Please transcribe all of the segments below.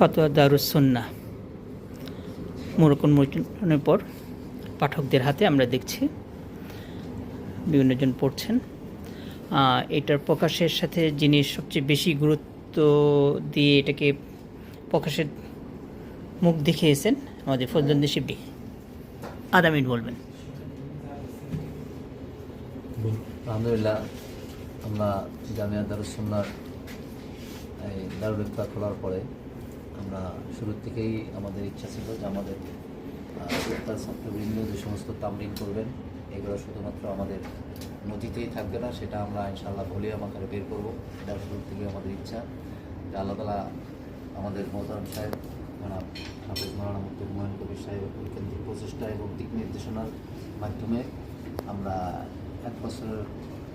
ফতোয়া দারুস সুন্নাহ মোড়ক-উন্মোচনের পর পাঠকদের হাতে আমরা দেখছি বিভিন্নজন পড়ছেন। এটার প্রকাশের সাথে যিনি সবচেয়ে বেশি গুরুত্ব দিয়ে এটাকে প্রকাশের মুখ দেখিয়েছেন আমাদের ফজলুদ্দিন শিবলি। আধা মিনিট বলবেন। আলহামদুলিল্লাহ, আমরা জামিয়া দারুস সুন্নাহর এই দারুল ইফতা খোলার পরে আমরা শুরু থেকেই আমাদের ইচ্ছা ছিল যে আমাদের ইফতার ছাত্রবৃন্দ যে সমস্ত তামরিন করবেন এগুলো শুধুমাত্র আমাদের নদীতেই থাকবে না, সেটা আমরা ইনশাআল্লাহ ভলিউম আকারে বের করবো। এটা শুরু থেকেই আমাদের ইচ্ছা যে আল্লাহ তাআলা আমাদের মোহতারাম সাহেব জনাব হাফেজ মাওলানা মুফতি হুমায়ুন কবির সাহেব ঐকান্তিক প্রচেষ্টা এবং দিক নির্দেশনার মাধ্যমে আমরা 1 বছরের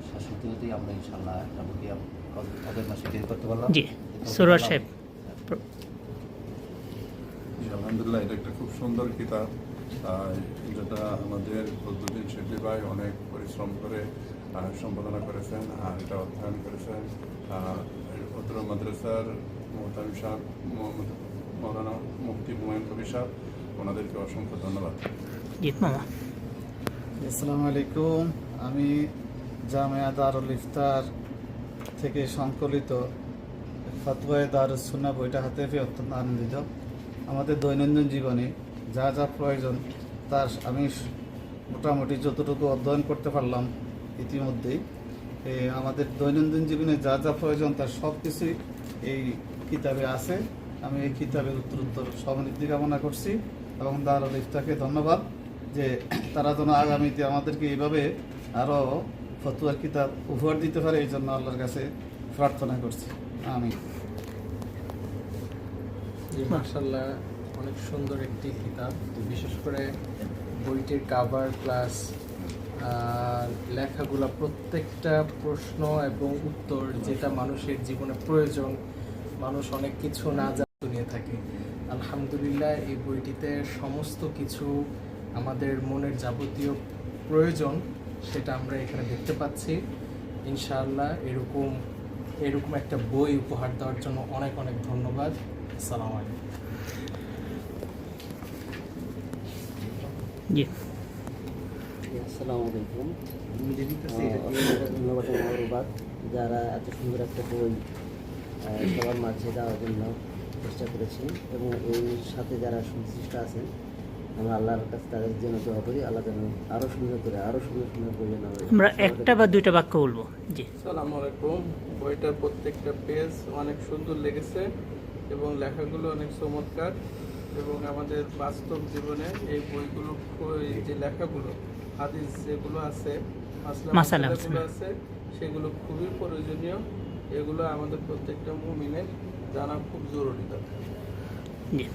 শেষ হতে হতেই আমরা ইনশাআল্লাহ একটা ভলিউম আগের মাসে বের করতে পারলাম। জি, সুরা সাহেব। আলহামদুলিল্লাহ, এটা একটা খুব সুন্দর কিতাব, যেটা আমাদের ফজলুদ্দিন শিবলি ভাই অনেক পরিশ্রম করে সম্পাদনা করেছেন আর এটা অধ্যয়ন করেছেন। অত্র মাদ্রাসার মোহতামিম সাহেব মৌলানা মুফতি হুমায়ুন কবির সাহেব, ওনাদেরকে অসংখ্য ধন্যবাদ। জি মামা। আসসালামু আলাইকুম। আমি জামিয়া দারুল ইফতার থেকে সংকলিত ফতোয়া দারুস সুন্নাহ বইটা হাতে পেয়ে অত্যন্ত আনন্দিত। আমাদের দৈনন্দিন জীবনে যা যা প্রয়োজন তার আমি মোটামুটি যতটুকু অধ্যয়ন করতে পারলাম ইতিমধ্যেই, আমাদের দৈনন্দিন জীবনে যা যা প্রয়োজন তার সব কিছুই এই কিতাবে আছে। আমি এই কিতাবের উত্তরোত্তর সমৃদ্ধি কামনা করছি এবং দারুল ইফতারকে ধন্যবাদ যে তারা যেন আগামীতে আমাদেরকে এইভাবে আরও ফতোয়ার কিতাব উপহার দিতে পারে, এই জন্য আল্লাহর কাছে প্রার্থনা করছি। আমি মাশাআল্লাহ, অনেক সুন্দর একটি কিতাব। বিশেষ করে বইটির কাভার প্লাস লেখাগুলা প্রত্যেকটা প্রশ্ন এবং উত্তর যেটা মানুষের জীবনে প্রয়োজন, মানুষ অনেক কিছু না জানতে নিয়ে থাকে। আলহামদুলিল্লাহ, এই বইটিতে সমস্ত কিছু আমাদের মনের যাবতীয় প্রয়োজন সেটা আমরা এখানে দেখতে পাচ্ছি। ইনশাআল্লাহ এরকম একটা বই উপহার দেওয়ার জন্য অনেক অনেক ধন্যবাদ। আসসালামু আলাইকুম। জি, আসসালামু আলাইকুম। ধন্যবাদ ধন্যবাদ যারা এত সুন্দর একটা বই সবার মাঝে দেওয়ার জন্য চেষ্টা করেছি এবং এর সাথে যারা সংশ্লিষ্ট আছেন আমরা আল্লাহর কাছে তাদের জন্য দোয়া করি, আল্লাহ যেন আরও সুন্দর করে আরও সুন্দর সুন্দর বই যেন আমরা একটা বা দুইটা বাক্য বলবো। জি, আসসালামু আলাইকুম। বইটার প্রত্যেকটা পেজ অনেক সুন্দর লেগেছে এবং লেখাগুলো অনেক চমৎকার এবং আমাদের বাস্তব জীবনে এই বইগুলো যে লেখাগুলো হাদিস যেগুলো আছে মাসআলাগুলো আছে সেগুলো খুবই প্রয়োজনীয়। এগুলো আমাদের প্রত্যেকটা মুমিনের জানা খুব জরুরি দরকার। জি,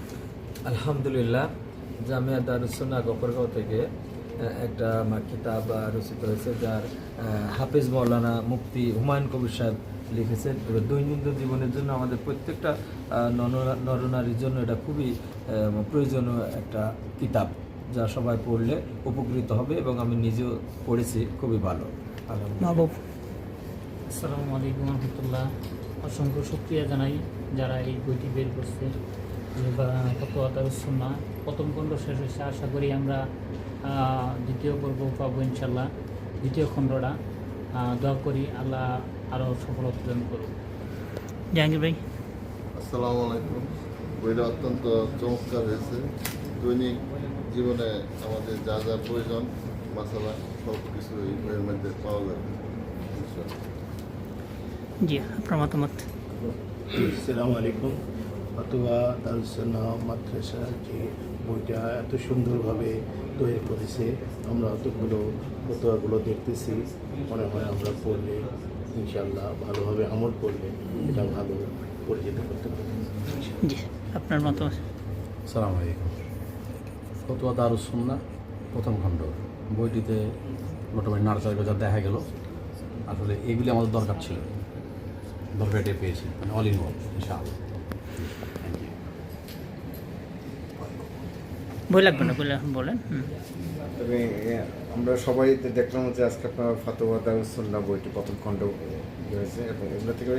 আলহামদুলিল্লাহ, জামিয়া দারুস সুন্নাহ গফরগাঁও থেকে একটা কিতাব রচিত হয়েছে যার হাফেজ মাওলানা মুফতি হুমায়ুন কবির সাহেব লিখেছেন। এবার দৈনন্দিন জীবনের জন্য আমাদের প্রত্যেকটা নরনারীর জন্য এটা খুবই প্রয়োজনীয় একটা কিতাব, যা সবাই পড়লে উপকৃত হবে এবং আমি নিজেও পড়েছি, খুবই ভালো। মাহবুব। আসসালামু আলাইকুম রহমতুল্লাহ। অসংখ্য শুকরিয়া জানাই যারা এই বইটি বের করছে। ফতোয়া দারুস সুন্নাহ প্রথম খণ্ড শেষ হয়েছে, আশা করি আমরা দ্বিতীয় পর্ব পাবো ইনশাল্লাহ। দ্বিতীয় খণ্ডটা দোয়া করি আল্লাহ আরও সফলতা প্রদান করুন। জাহাঙ্গীর ভাই। আসসালামু আলাইকুম। বইটা অত্যন্ত চমৎকার হয়েছে। দৈনিক জীবনে আমাদের যা যা প্রয়োজন মাসালা সব কিছু এই বইয়ের মধ্যে পাওয়া যাবে। জি, আপনার মতামত। আসসালামু আলাইকুম। ফতোয়া দারুস সুন্নাহ মাদ্রাসা যে বইটা এত সুন্দরভাবে তৈরি করেছে, আমরা অতগুলো ফতোয়াগুলো দেখতেছি, মনে হয় আমরা পড়লে ইনশাআল্লাহ ভালোভাবে আমল করলে এটা ভালো পরিচিত করতে পারবে। জি, আপনার মতামত। আসসালামু আলাইকুম। ফতোয়া দারুস সুন্নাহ প্রথম খণ্ড বইটিতে মোটামুটি নাড়াচাড়া যা দেখা গেল, আসলে এগুলি আমাদের দরকার ছিল, দরকারটাই পেয়েছি, মানে অল ইন অল ইনশাআল্লাহ। Thank you. বই লাগবে না, বলে বলেন। তবে আমরা সবাই দেখলাম যে আজকে আপনার ফাতোয়া দারুস সুন্নাহ বইটি প্রথম খণ্ড হয়েছে এবং এগুলো থেকে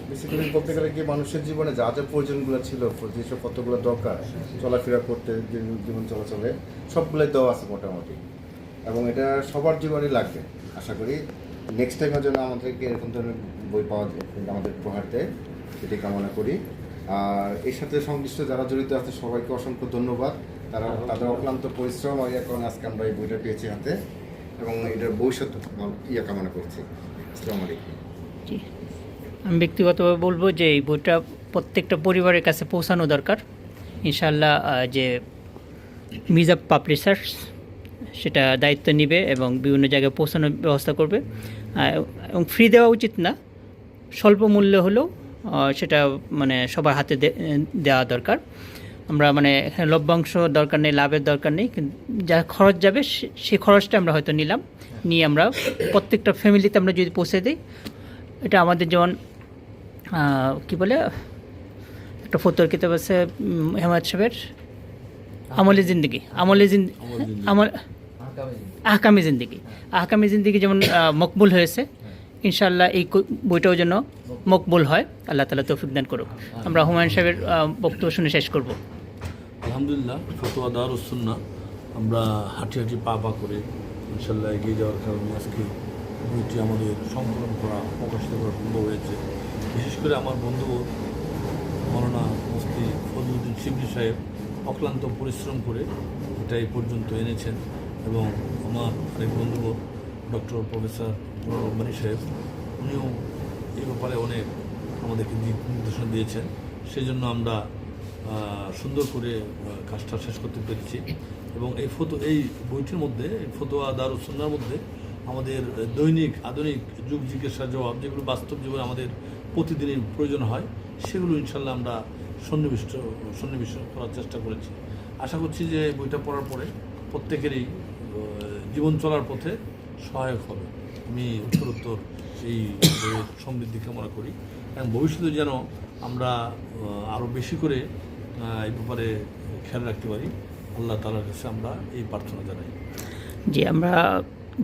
বেসিক্যালি বলতে গেলে কি মানুষের জীবনে যা যা প্রয়োজনগুলো ছিল, যেসব কতগুলো দরকার চলাফেরা করতে, জীবন চলাচলে সবগুলোই দেওয়া আছে মোটামুটি, এবং এটা সবার জীবনে লাগবে। আশা করি নেক্সট টাইমের জন্য আমাদেরকে এরকম ধরনের বই পাওয়া যায় আমাদের উপহার দেয়, সেটি কামনা করি। আর এর সাথে সংশ্লিষ্ট যারা জড়িত আছে সবাইকে অসংখ্য ধন্যবাদ। তারা তাদের অক্লান্ত পরিশ্রম আর কারণে আজকে আমরা এই বইটা পেয়েছি হাতে, এবং এটার ভবিষ্যৎ কামনা করছি। আসসালামু আলাইকুম। জি, আমি ব্যক্তিগতভাবে বলবো যে এই বইটা প্রত্যেকটা পরিবারের কাছে পৌঁছানো দরকার। ইনশাআল্লাহ যে মিজাব পাবলিশার্স সেটা দায়িত্ব নেবে এবং বিভিন্ন জায়গায় পৌঁছানোর ব্যবস্থা করবে, এবং ফ্রি দেওয়া উচিত না, স্বল্প মূল্যে হলেও সেটা মানে সবার হাতে দেওয়া দরকার। আমরা মানে এখানে লভ্যাংশ দরকার নেই, লাভের দরকার নেই, কিন্তু যা খরচ যাবে সেই খরচটা আমরা হয়তো নিলাম, নিয়ে আমরা প্রত্যেকটা ফ্যামিলিতে আমরা যদি পৌঁছে দিই, এটা আমাদের যেমন কী বলে একটা ফতোয়ার কিতাব আছে হেমায়ত সাহেবের, আমলে জিন্দিগি, আহকামি জিন্দিগি, আহকামি জিন্দিগি যেমন মকবুল হয়েছে, ইনশাআল্লাহ এই বইটাও যেন মকবুল হয়। আল্লাহ তাআলা তৌফিক দান করুক। আমরা হুমায়ুন সাহেবের বক্তব্য শুনে শেষ করব। আলহামদুলিল্লাহ, ফতোয়া দারুস সুন্নাহ আমরা হাঁটি হাঁটি পা পা করে ইনশাল্লাহ এগিয়ে যাওয়ার কারণে আজকে বইটি আমাদের সংকলন করা, প্রকাশিত করা সম্ভব হয়েছে। বিশেষ করে আমার বন্ধু মৌলানা মুফতি ফজলুদ্দিন শিবলি সাহেব অক্লান্ত পরিশ্রম করে এটা এই পর্যন্ত এনেছেন, এবং আমার আরেক বন্ধু ডক্টর প্রফেসর রব্বানী সাহেব, উনিও এই ব্যাপারে অনেক আমাদেরকে দিক নির্দেশনা দিয়েছেন। সেই জন্য আমরা সুন্দর করে কাজটা শেষ করতে পেরেছি। এবং এই বইটির মধ্যে, ফতোয়া দারুস সুন্নাহর মধ্যে আমাদের দৈনিক আধুনিক যুগ জিজ্ঞাসার জবাব, যেগুলো বাস্তব জীবনে আমাদের প্রতিদিনই প্রয়োজন হয়, সেগুলো ইনশাল্লাহ আমরা সন্নিবেশ করার চেষ্টা করেছি। আশা করছি যে বইটা পড়ার পরে প্রত্যেকেরই জীবন চলার পথে সহায়ক হবে। আমি উত্তরোত্তর এই বইয়ের সমৃদ্ধি কামনা করি, এবং ভবিষ্যতে যেন আমরা আরও বেশি করে এই ব্যাপারে খেয়াল রাখতে পারি। আল্লাহ তাআলার কাছে আমরা এই প্রার্থনা জানাই। জি, আমরা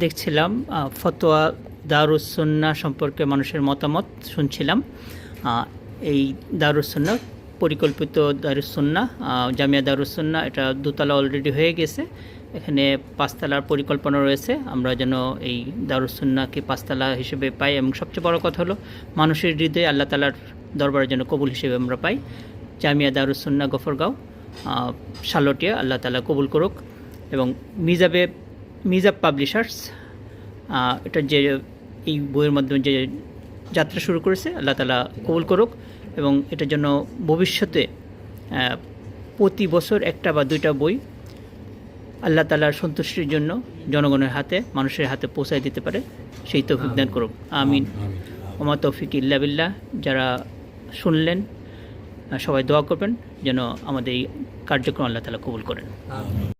দেখছিলাম ফতোয়া দারুস সুন্নাহ সম্পর্কে মানুষের মতামত শুনছিলাম। এই দারুস সুন্নাহ পরিকল্পিত দারুস সুন্নাহ, জামিয়া দারুস সুন্নাহ, এটা দোতলা অলরেডি হয়ে গেছে, এখানে 5 তলার পরিকল্পনা রয়েছে। আমরা যেন এই দারুস সুন্নাহকে 5 তলা হিসেবে পাই, এবং সবচেয়ে বড় কথা হলো মানুষের হৃদয়ে আল্লাহ তাআলার দরবারে যেন কবুল হিসেবে আমরা পাই। জামিয়া দারুস সুন্নাহ গফরগাঁও, শালটিয়া, আল্লাহ তাআলা কবুল করুক। এবং মিজাব পাবলিশার্স এটা যে এই বইয়ের মাধ্যমে যে যাত্রা শুরু করেছে, আল্লাহ তাআলা কবুল করুক, এবং এটার জন্য ভবিষ্যতে প্রতি বছর 1টা বা 2টা বই আল্লাহ তাআলার সন্তুষ্টির জন্য জনগণের হাতে, মানুষের হাতে পৌঁছায় দিতে পারে, সেই তৌফিক দান করুক। আমিন। ওমা তৌফিক ইল্লা বিল্লাহ। যারা শুনলেন সবাই দোয়া করবেন যেন আমাদের এই কার্যক্রম আল্লাহ তাআলা কবুল করেন।